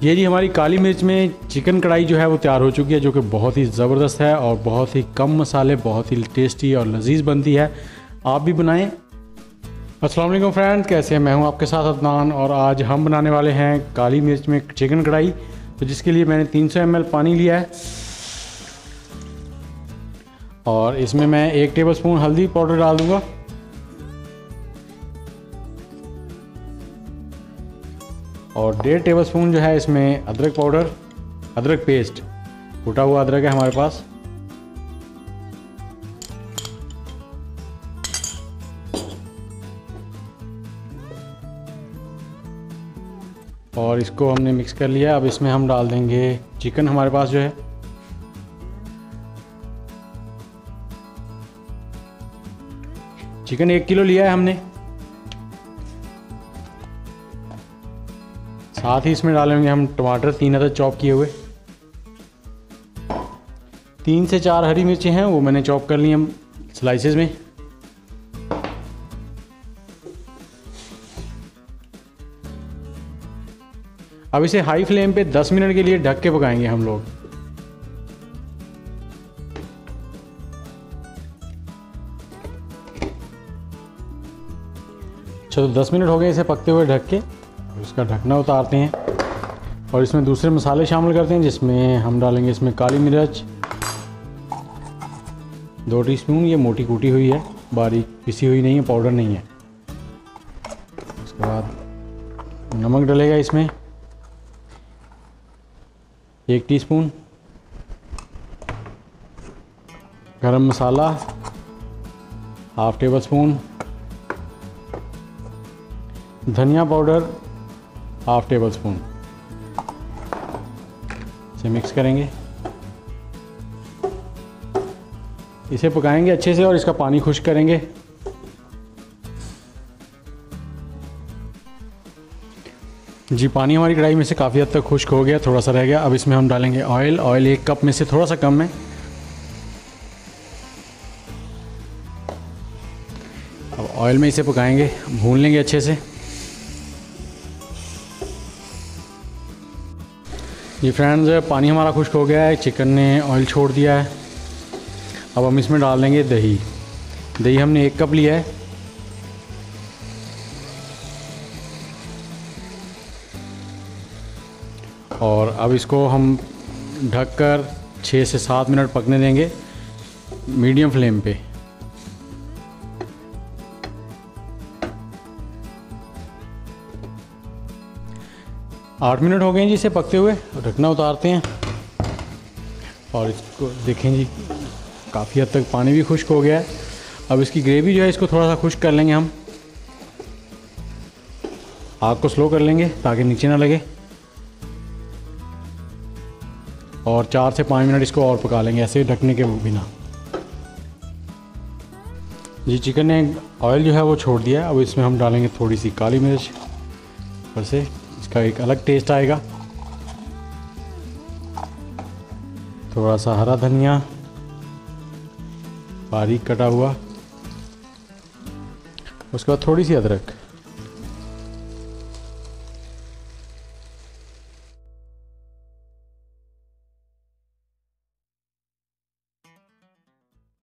ये जी हमारी काली मिर्च में चिकन कढ़ाई जो है वो तैयार हो चुकी है, जो कि बहुत ही ज़बरदस्त है और बहुत ही कम मसाले, बहुत ही टेस्टी और लजीज बनती है। आप भी बनाएं। अस्सलाम वालेकुम फ्रेंड्स, कैसे हैं? मैं हूं आपके साथ अदनान और आज हम बनाने वाले हैं काली मिर्च में चिकन कढ़ाई। तो जिसके लिए मैंने 300 ml पानी लिया है और इसमें मैं 1 टेबलस्पून हल्दी पाउडर डाल दूंगा और 1.5 टेबलस्पून जो है इसमें अदरक पाउडर, अदरक पेस्ट, कूटा हुआ अदरक है हमारे पास। और इसको हमने मिक्स कर लिया। अब इसमें हम डाल देंगे चिकन हमारे पास जो है। चिकन 1 किलो लिया है हमने। साथ ही इसमें डालेंगे हम टमाटर 3 अदद चॉप किए हुए। 3 से 4 हरी मिर्ची हैं, वो मैंने चॉप कर ली हम स्लाइसेस में। अब इसे हाई फ्लेम पे 10 मिनट के लिए ढक के पकाएंगे हम लोग। चलो 10 मिनट हो गए इसे पकते हुए ढक के। इसका ढकना उतारते हैं और इसमें दूसरे मसाले शामिल करते हैं, जिसमें हम डालेंगे इसमें काली मिर्च 2 टीस्पून। ये मोटी कूटी हुई है, बारीक पिसी हुई नहीं है, पाउडर नहीं है। उसके बाद नमक डलेगा इसमें 1 टीस्पून। गरम मसाला 1/2 टेबलस्पून। धनिया पाउडर 1/2 टेबलस्पून। इसे मिक्स करेंगे, इसे पकाएंगे अच्छे से और इसका पानी खुश्क करेंगे। जी पानी हमारी कढ़ाई में से काफ़ी हद तक खुश्क हो गया, थोड़ा सा रह गया। अब इसमें हम डालेंगे ऑयल। ऑयल 1 कप में से थोड़ा सा कम है। अब ऑयल में इसे पकाएंगे, भून लेंगे अच्छे से। जी फ्रेंड्स, पानी हमारा खुश्क हो गया है, चिकन ने ऑयल छोड़ दिया है। अब हम इसमें डाल देंगे दही। दही हमने 1 कप लिया है। और अब इसको हम ढककर 6 से 7 मिनट पकने देंगे मीडियम फ्लेम पे। आठ मिनट हो गए हैं जी इसे पकते हुए। ढकना उतारते हैं और इसको देखें जी, काफ़ी हद तक पानी भी खुश्क हो गया है। अब इसकी ग्रेवी जो है इसको थोड़ा सा खुश्क कर लेंगे हम। आग को स्लो कर लेंगे ताकि नीचे ना लगे और 4 से 5 मिनट इसको और पका लेंगे ऐसे ढकने के बिना। जी चिकन ने ऑयल जो है वो छोड़ दिया है। अब इसमें हम डालेंगे थोड़ी सी काली मिर्च ऊपर से, इसका एक अलग टेस्ट आएगा। थोड़ा सा हरा धनिया बारीक कटा हुआ, उसके बाद थोड़ी सी अदरक।